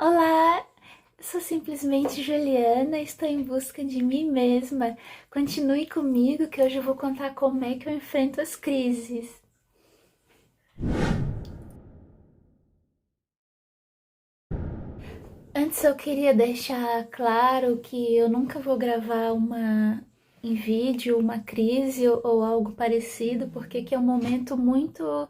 Olá, sou simplesmente Juliana, estou em busca de mim mesma. Continue comigo que hoje eu vou contar como é que eu enfrento as crises. Antes eu queria deixar claro que eu nunca vou gravar em vídeo uma crise ou algo parecido, porque que é um momento muito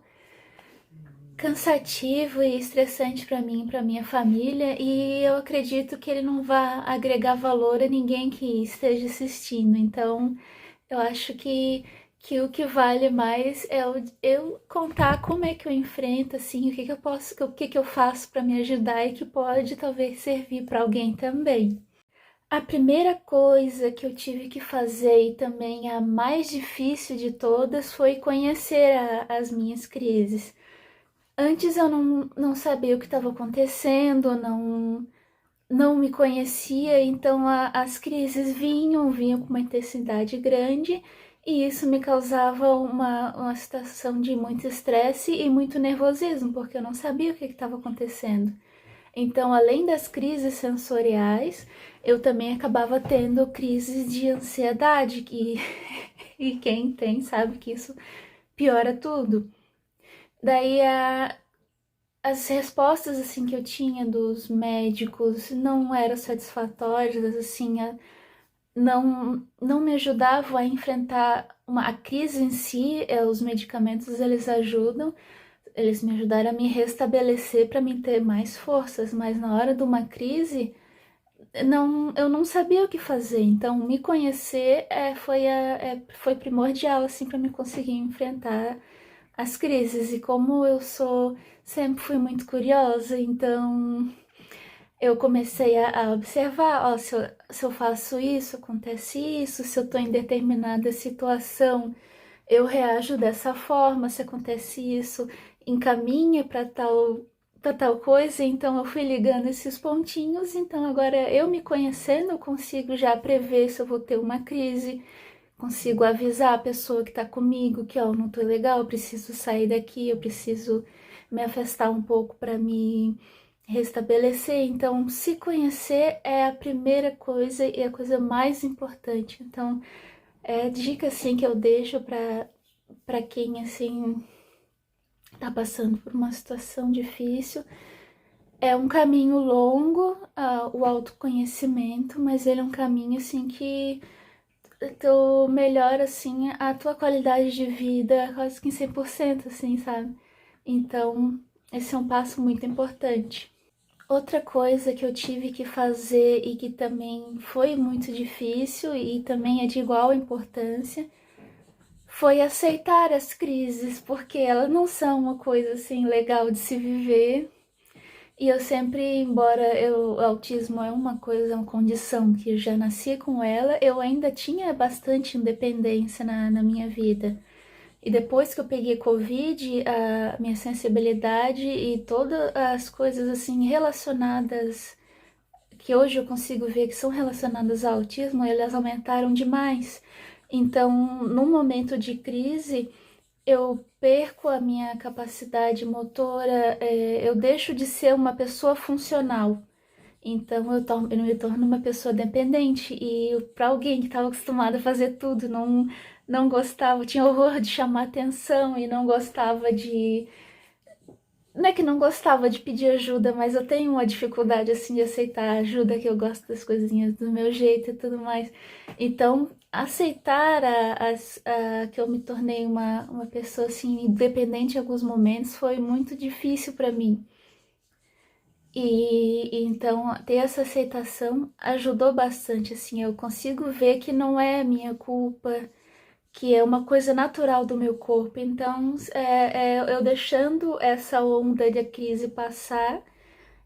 cansativo e estressante para mim, para minha família, e eu acredito que ele não vai agregar valor a ninguém que esteja assistindo. Então, eu acho que o que vale mais é eu contar como é que eu enfrento, assim, o que que eu posso, o que que eu faço para me ajudar e que pode talvez servir para alguém também. A primeira coisa que eu tive que fazer e também a mais difícil de todas foi conhecer as minhas crises. Antes eu não sabia o que estava acontecendo, não me conhecia, então as crises vinham com uma intensidade grande e isso me causava uma situação de muito estresse e muito nervosismo, porque eu não sabia o que estava acontecendo. Então, além das crises sensoriais, eu também acabava tendo crises de ansiedade, e quem tem sabe que isso piora tudo. Daí as respostas assim que eu tinha dos médicos não eram satisfatórias, assim, não me ajudavam a enfrentar a crise em si. Os medicamentos eles ajudam, eles me ajudaram a me restabelecer para me ter mais forças, mas na hora de uma crise eu não sabia o que fazer. Então me conhecer foi primordial assim para me conseguir enfrentar as crises. E como eu sempre fui muito curiosa, então eu comecei a observar, ó, se eu faço isso, acontece isso, se eu tô em determinada situação, eu reajo dessa forma, se acontece isso, encaminha para tal coisa. Então eu fui ligando esses pontinhos, então agora eu me conhecendo, eu consigo já prever se eu vou ter uma crise, consigo avisar a pessoa que tá comigo que, ó, eu não tô legal, eu preciso sair daqui, eu preciso me afastar um pouco para me restabelecer. Então, se conhecer é a primeira coisa e a coisa mais importante. Então, é dica assim que eu deixo para quem assim tá passando por uma situação difícil. É um caminho longo, o autoconhecimento, mas ele é um caminho assim que tu melhora assim a tua qualidade de vida quase que em 100%, assim, sabe? Então, esse é um passo muito importante. Outra coisa que eu tive que fazer e que também foi muito difícil e também é de igual importância foi aceitar as crises, porque elas não são uma coisa assim legal de se viver. E eu sempre, embora o autismo é uma coisa, uma condição que eu já nasci com ela, eu ainda tinha bastante independência na minha vida. E depois que eu peguei Covid, a minha sensibilidade e todas as coisas assim relacionadas, que hoje eu consigo ver que são relacionadas ao autismo, elas aumentaram demais. Então, num momento de crise, eu perco a minha capacidade motora, eu deixo de ser uma pessoa funcional. Então eu me torno uma pessoa dependente. E para alguém que estava acostumada a fazer tudo, não gostava, tinha horror de chamar atenção e não gostava de. Não é que não gostava de pedir ajuda, mas eu tenho uma dificuldade assim de aceitar ajuda, que eu gosto das coisinhas do meu jeito e tudo mais. Então, aceitar que eu me tornei uma pessoa assim independente em alguns momentos foi muito difícil para mim. E então ter essa aceitação ajudou bastante, assim, eu consigo ver que não é minha culpa, que é uma coisa natural do meu corpo. Então, eu deixando essa onda de crise passar,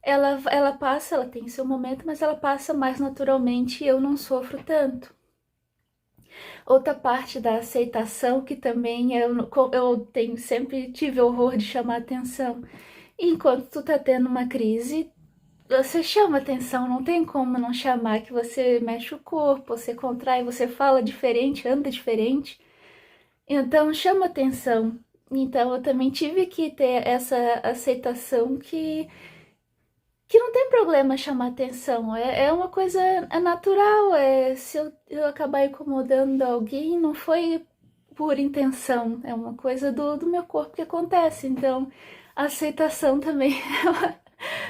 ela passa, ela tem seu momento, mas ela passa mais naturalmente e eu não sofro tanto. Outra parte da aceitação que também eu tenho sempre tive horror de chamar atenção. E enquanto tu tá tendo uma crise, você chama atenção, não tem como não chamar, que você mexe o corpo, você contrai, você fala diferente, anda diferente. Então chama atenção. Então eu também tive que ter essa aceitação que não tem problema chamar atenção, é uma coisa natural, se eu acabar incomodando alguém, não foi por intenção, é uma coisa do meu corpo que acontece, então a aceitação também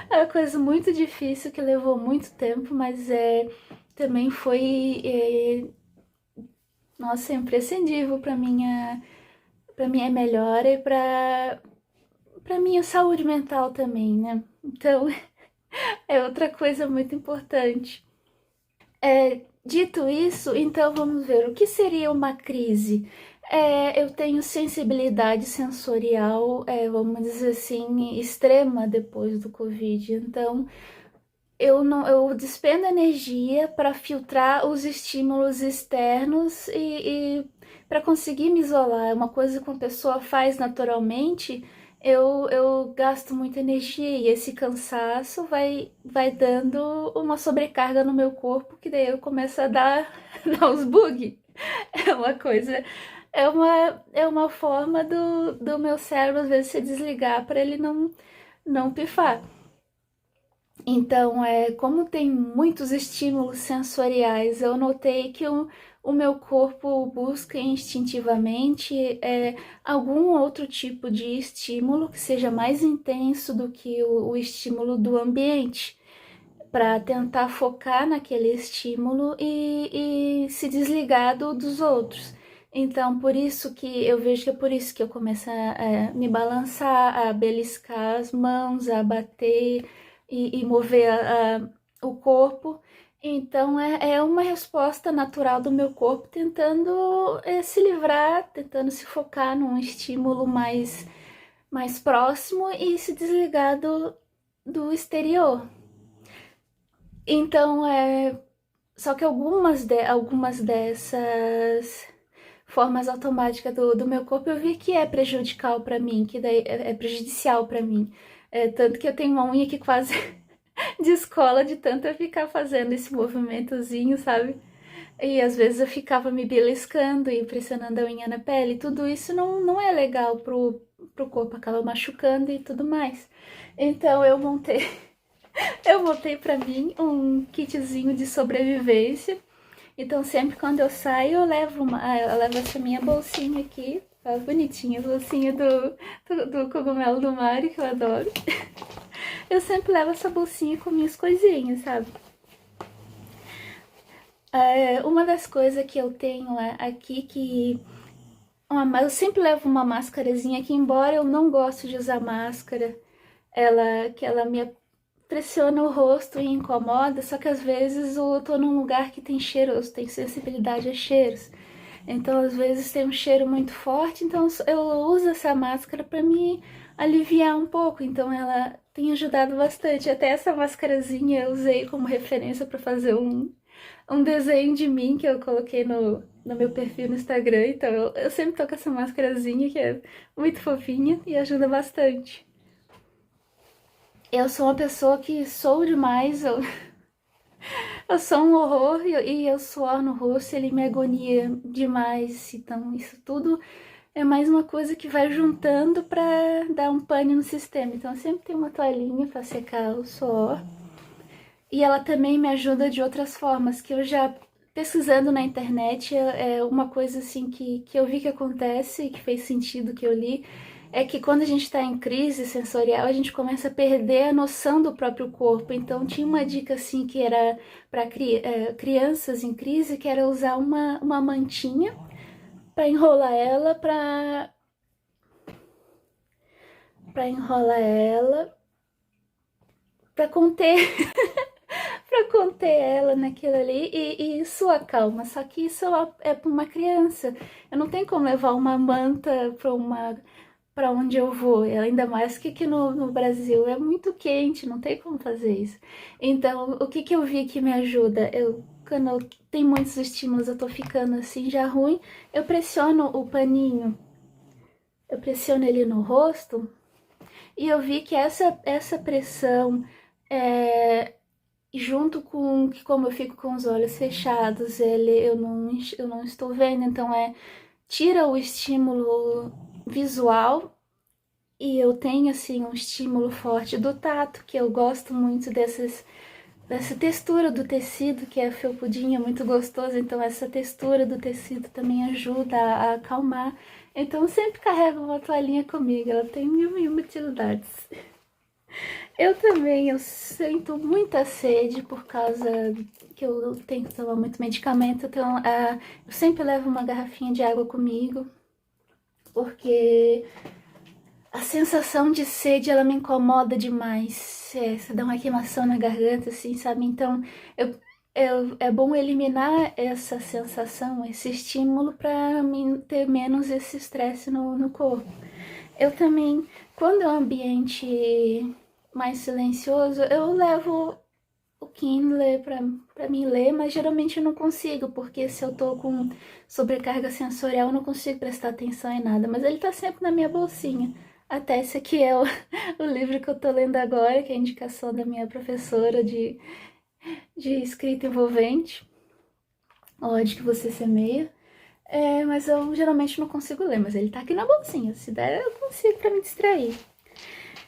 é uma coisa muito difícil, que levou muito tempo, mas também foi, nossa, imprescindível para minha melhora e para minha saúde mental também, né? Então, é outra coisa muito importante. Dito isso, então vamos ver o que seria uma crise. Eu tenho sensibilidade sensorial, vamos dizer assim, extrema depois do Covid. Então, eu não, eu despendo energia para filtrar os estímulos externos e para conseguir me isolar. É uma coisa que uma pessoa faz naturalmente. Eu gasto muita energia e esse cansaço vai dando uma sobrecarga no meu corpo, que daí eu começo a dar, dar uns bug. É uma coisa, é uma forma do meu cérebro às vezes se desligar para ele não pifar. Então, como tem muitos estímulos sensoriais, eu notei que o meu corpo busca instintivamente algum outro tipo de estímulo que seja mais intenso do que o estímulo do ambiente, para tentar focar naquele estímulo e se desligar dos outros. Então, por isso que eu vejo que é por isso que eu começo a me balançar, a beliscar as mãos, a bater e mover o corpo. Então, é uma resposta natural do meu corpo tentando se livrar, tentando se focar num estímulo mais próximo e se desligar do exterior. Então, só que algumas dessas formas automáticas do meu corpo eu vi que é prejudicial para mim, que daí é prejudicial para mim. Tanto que eu tenho uma unha que quase descola de tanto eu ficar fazendo esse movimentozinho, sabe? E às vezes eu ficava me beliscando e pressionando a unha na pele. Tudo isso não é legal pro corpo, acaba machucando e tudo mais. Então eu montei para mim um kitzinho de sobrevivência. Então sempre quando eu saio eu levo essa minha bolsinha aqui, tá bonitinha, a bolsinha do cogumelo do Mario, que eu adoro. Eu sempre levo essa bolsinha com minhas coisinhas, sabe? Uma das coisas que eu tenho aqui eu sempre levo uma máscarazinha que, embora eu não goste de usar máscara, ela me pressiona o rosto e incomoda, só que às vezes eu tô num lugar que tem cheiro, eu tenho sensibilidade a cheiros. Então, às vezes tem um cheiro muito forte, então eu uso essa máscara para me aliviar um pouco. Então, ela tem ajudado bastante. Até essa máscarazinha eu usei como referência para fazer um desenho de mim que eu coloquei no meu perfil no Instagram. Então, eu sempre tô com essa máscarazinha que é muito fofinha e ajuda bastante. Eu sou uma pessoa que sou demais, eu sou um horror e eu suor no rosto, ele me agonia demais. Então, isso tudo é mais uma coisa que vai juntando pra dar um pane no sistema. Então, eu sempre tenho uma toalhinha pra secar o suor. E ela também me ajuda de outras formas, que eu já pesquisando na internet, é uma coisa assim que eu vi que acontece e que fez sentido que eu li, é que quando a gente está em crise sensorial, a gente começa a perder a noção do próprio corpo. Então tinha uma dica assim que era para crianças em crise, que era usar uma mantinha para enrolar ela, para enrolar ela, para conter para conter ela naquilo ali e isso acalma. Só que isso é para uma criança. Eu não tenho como levar uma manta para onde eu vou. Ainda mais que aqui no Brasil é muito quente, não tem como fazer isso. Então, o que eu vi que me ajuda? Quando eu tenho muitos estímulos, eu tô ficando assim já ruim, eu pressiono o paninho, eu pressiono ele no rosto e eu vi que essa pressão junto com que, como eu fico com os olhos fechados, eu não estou vendo, então tira o estímulo visual e eu tenho, assim, um estímulo forte do tato, que eu gosto muito dessa textura do tecido, que é felpudinho, é muito gostoso, então essa textura do tecido também ajuda a acalmar. Então eu sempre carrego uma toalhinha comigo, ela tem mil e uma utilidades. Eu também, eu sinto muita sede por causa que eu tenho que tomar muito medicamento, então eu sempre levo uma garrafinha de água comigo, porque a sensação de sede, ela me incomoda demais. Você dá uma queimação na garganta, assim, sabe? Então, é bom eliminar essa sensação, esse estímulo, para mim ter menos esse estresse no corpo. Eu também, quando é um ambiente mais silencioso, eu levo o Kindle pra mim ler, mas geralmente eu não consigo, porque se eu tô com sobrecarga sensorial, eu não consigo prestar atenção em nada, mas ele tá sempre na minha bolsinha. Até esse aqui é o livro que eu tô lendo agora, que é a indicação da minha professora de escrita envolvente, Ódio que Você Semeia. Mas eu geralmente não consigo ler, mas ele tá aqui na bolsinha, se der eu consigo pra me distrair.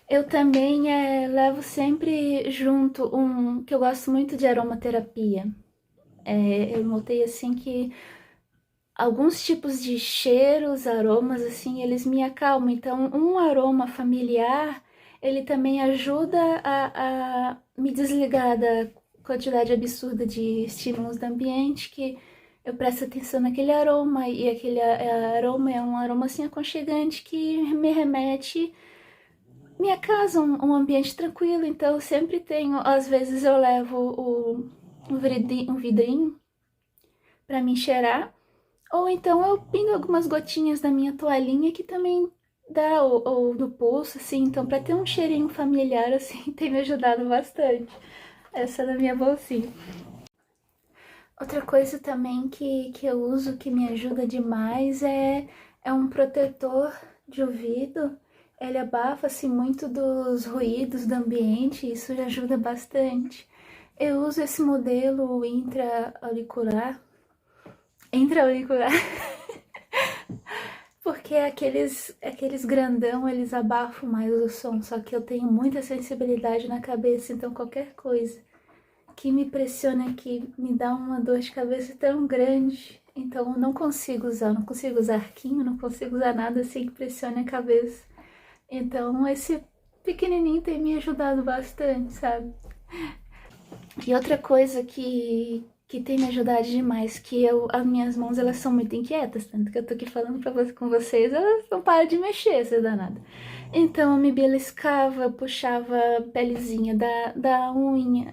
Eu também levo sempre junto que eu gosto muito de aromaterapia. Eu notei assim que alguns tipos de cheiros, aromas, assim, eles me acalmam. Então, um aroma familiar, ele também ajuda a me desligar da quantidade absurda de estímulos do ambiente, que eu presto atenção naquele aroma, e aquele aroma é um aroma assim aconchegante que me remete minha casa, um ambiente tranquilo, então eu sempre tenho, às vezes eu levo um vidrinho para me cheirar, ou então eu pingo algumas gotinhas da minha toalhinha que também dá, ou do pulso, assim, então para ter um cheirinho familiar, assim, tem me ajudado bastante. Essa é da minha bolsinha. Outra coisa também que eu uso que me ajuda demais é um protetor de ouvido. Ele abafa assim, muito dos ruídos do ambiente, e isso já ajuda bastante. Eu uso esse modelo intra-auricular, porque aqueles grandão, eles abafam mais o som, só que eu tenho muita sensibilidade na cabeça, então qualquer coisa que me pressiona aqui me dá uma dor de cabeça tão grande, então eu não consigo usar, não consigo usar arquinho, não consigo usar nada assim que pressione a cabeça. Então esse pequenininho tem me ajudado bastante, sabe? E outra coisa que tem me ajudado demais, que as minhas mãos, elas são muito inquietas, tanto que eu tô aqui falando com vocês, elas não param de mexer, essa danada. Então eu me beliscava, eu puxava a pelezinha da unha,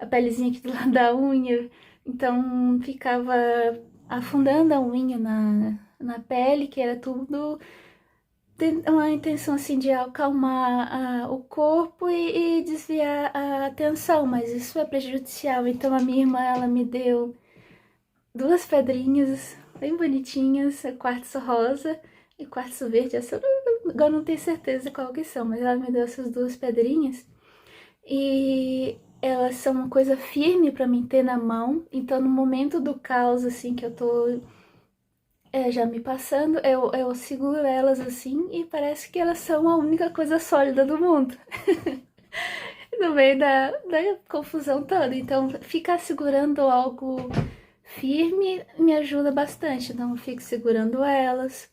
a pelezinha aqui do lado da unha, então ficava afundando a unha na pele, que era tudo uma intenção assim de acalmar o corpo e desviar a atenção, mas isso é prejudicial. Então a minha irmã, ela me deu duas pedrinhas bem bonitinhas, quartzo rosa e quartzo verde. Agora não tenho certeza qual que são, mas ela me deu essas duas pedrinhas e elas são uma coisa firme para mim ter na mão. Então no momento do caos assim que eu tô já me passando, eu seguro elas assim e parece que elas são a única coisa sólida do mundo. No meio da confusão toda. Então, ficar segurando algo firme me ajuda bastante. Então, eu fico segurando elas.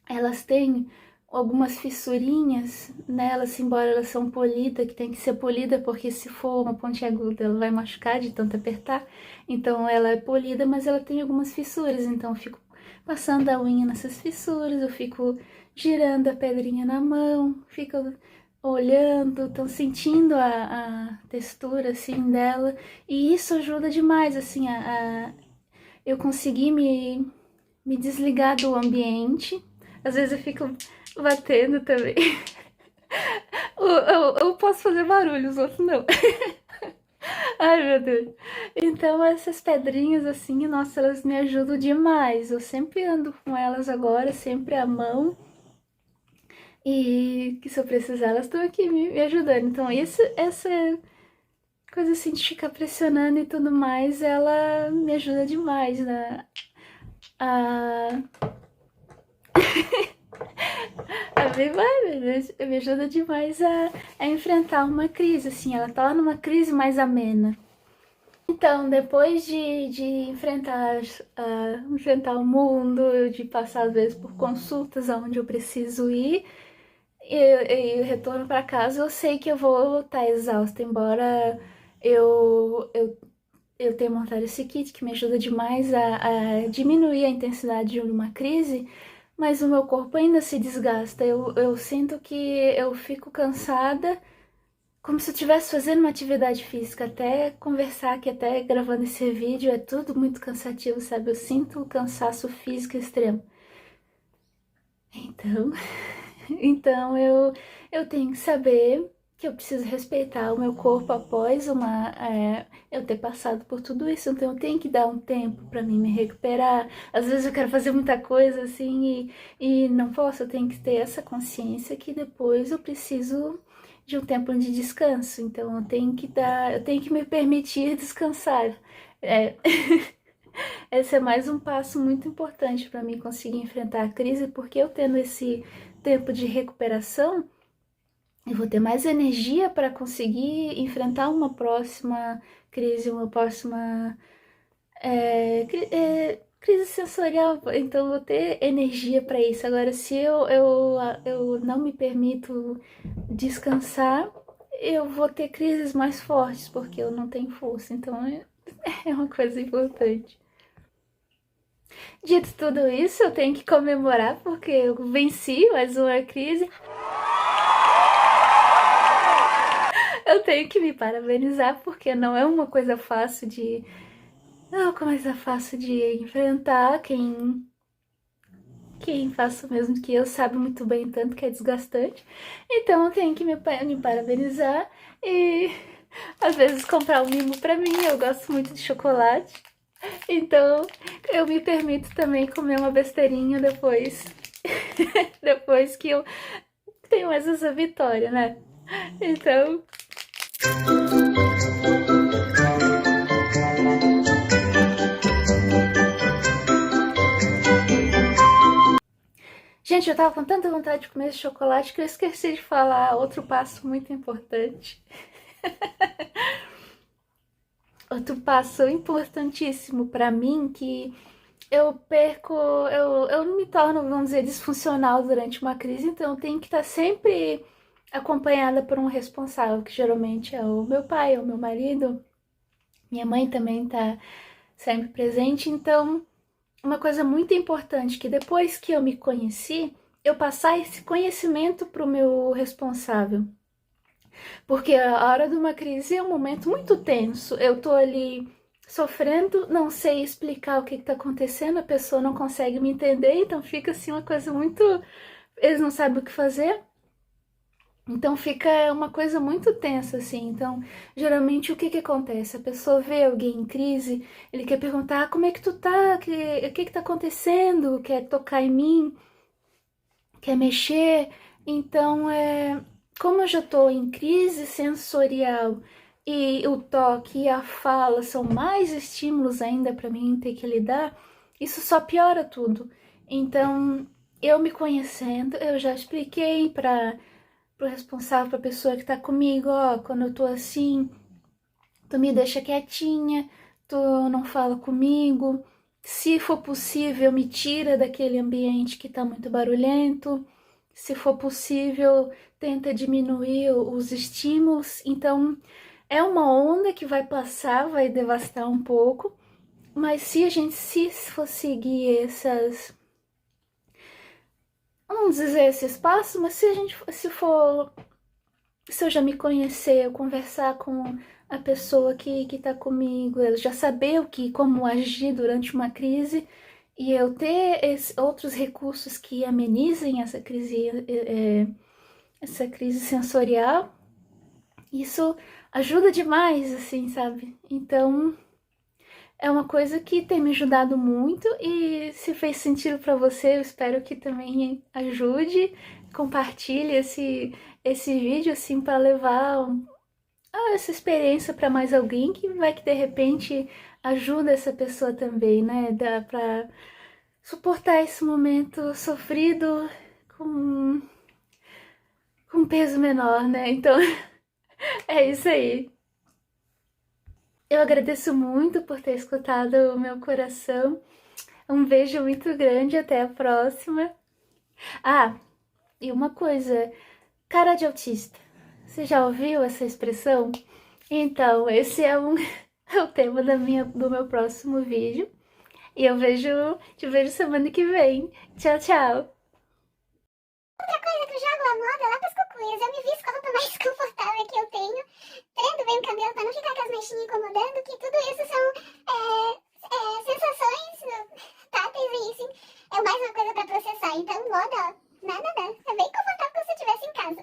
Elas têm algumas fissurinhas nelas, embora elas são polidas, que tem que ser polida, porque se for uma pontiaguda, ela vai machucar de tanto apertar. Então, ela é polida, mas ela tem algumas fissuras. Então, eu fico passando a unha nessas fissuras, eu fico girando a pedrinha na mão, fico olhando, então sentindo a textura assim dela, e isso ajuda demais assim eu conseguir me desligar do ambiente. Às vezes eu fico batendo também. Eu posso fazer barulho, os outros não. Ai, meu Deus. Então, essas pedrinhas, assim, nossa, elas me ajudam demais. Eu sempre ando com elas agora, sempre à mão. E que se eu precisar, elas estão aqui me ajudando. Então, essa coisa assim de ficar pressionando e tudo mais, ela me ajuda demais, né? A... A mim vai, me ajuda demais a enfrentar uma crise, assim, ela torna uma crise mais amena. Então, depois de enfrentar, enfrentar o mundo, de passar às vezes por consultas aonde eu preciso ir, e retorno para casa, eu sei que eu vou estar exausta, embora eu, eu, eu tenha montado esse kit que me ajuda demais a diminuir a intensidade de uma crise, mas o meu corpo ainda se desgasta. Eu sinto que eu fico cansada, como se eu estivesse fazendo uma atividade física. Até conversar aqui, até gravando esse vídeo, é tudo muito cansativo, sabe? Eu sinto o cansaço físico extremo. Então, então eu tenho que saber que eu preciso respeitar o meu corpo após eu ter passado por tudo isso. Então eu tenho que dar um tempo para mim me recuperar. Às vezes eu quero fazer muita coisa assim e não posso. Eu tenho que ter essa consciência que depois eu preciso de um tempo de descanso. Então eu tenho que me permitir descansar. É, esse é mais um passo muito importante para mim conseguir enfrentar a crise, porque eu tendo esse tempo de recuperação, eu vou ter mais energia para conseguir enfrentar uma próxima crise, uma próxima crise sensorial. Então, eu vou ter energia para isso. Agora, se eu não me permito descansar, eu vou ter crises mais fortes, porque eu não tenho força. Então, é uma coisa importante. Dito tudo isso, eu tenho que comemorar porque eu venci mais uma crise. Eu tenho que me parabenizar porque não é uma coisa fácil de. Não é uma coisa fácil de enfrentar. Quem faz o mesmo que eu sabe muito bem tanto que é desgastante. Então eu tenho que me parabenizar e às vezes comprar um mimo pra mim. Eu gosto muito de chocolate. Então eu me permito também comer uma besteirinha depois. Depois que eu tenho mais essa vitória, né? Então. Gente, eu tava com tanta vontade de comer esse chocolate que eu esqueci de falar outro passo muito importante. Outro passo importantíssimo pra mim que eu me torno, vamos dizer, disfuncional durante uma crise, então eu tenho que estar sempre acompanhada por um responsável, que geralmente é o meu pai, ou o meu marido. Minha mãe também tá sempre presente, então uma coisa muito importante que depois que eu me conheci, eu passar esse conhecimento para o meu responsável. Porque a hora de uma crise é um momento muito tenso. Eu tô ali sofrendo, não sei explicar o que tá acontecendo, a pessoa não consegue me entender, então fica assim uma coisa muito. Eles não sabem o que fazer. Então fica uma coisa muito tensa, assim. Então, geralmente, o que que acontece? A pessoa vê alguém em crise, ele quer perguntar, como é que tu tá? O que que tá acontecendo? Quer tocar em mim? Quer mexer? Então, como eu já tô em crise sensorial e o toque e a fala são mais estímulos ainda para mim ter que lidar, isso só piora tudo. Então, eu me conhecendo, eu já expliquei para pro responsável, pra pessoa que tá comigo, ó, quando eu tô assim, tu me deixa quietinha, tu não fala comigo. Se for possível, me tira daquele ambiente que tá muito barulhento. Se for possível, tenta diminuir os estímulos. Então, é uma onda que vai passar, vai devastar um pouco, mas se a gente se for seguir vamos dizer esses passos, mas se a gente se eu já me conhecer, eu conversar com a pessoa que tá comigo, eu já saber como agir durante uma crise e eu ter outros recursos que amenizem essa crise sensorial, isso ajuda demais, assim, sabe? Então, é uma coisa que tem me ajudado muito e se fez sentido para você, eu espero que também ajude. Compartilhe esse vídeo assim para levar essa experiência para mais alguém que vai que de repente ajuda essa pessoa também, né? Dá para suportar esse momento sofrido com peso menor, né? Então, é isso aí. Eu agradeço muito por ter escutado o meu coração. Um beijo muito grande, até a próxima. Ah, e uma coisa, cara de autista. Você já ouviu essa expressão? Então, esse é é o tema do meu próximo vídeo. E te vejo semana que vem. Tchau, tchau. Outra coisa que eu jogo a moda lá pras cucuias. Eu me visto com a roupa mais confortável que eu tenho. Prendo bem o cabelo pra não ficar com as mechinhas incomodando. Que tudo isso são sensações táteis e isso é mais uma coisa pra processar. Então, moda, nada, nada. É bem confortável como se eu estivesse em casa.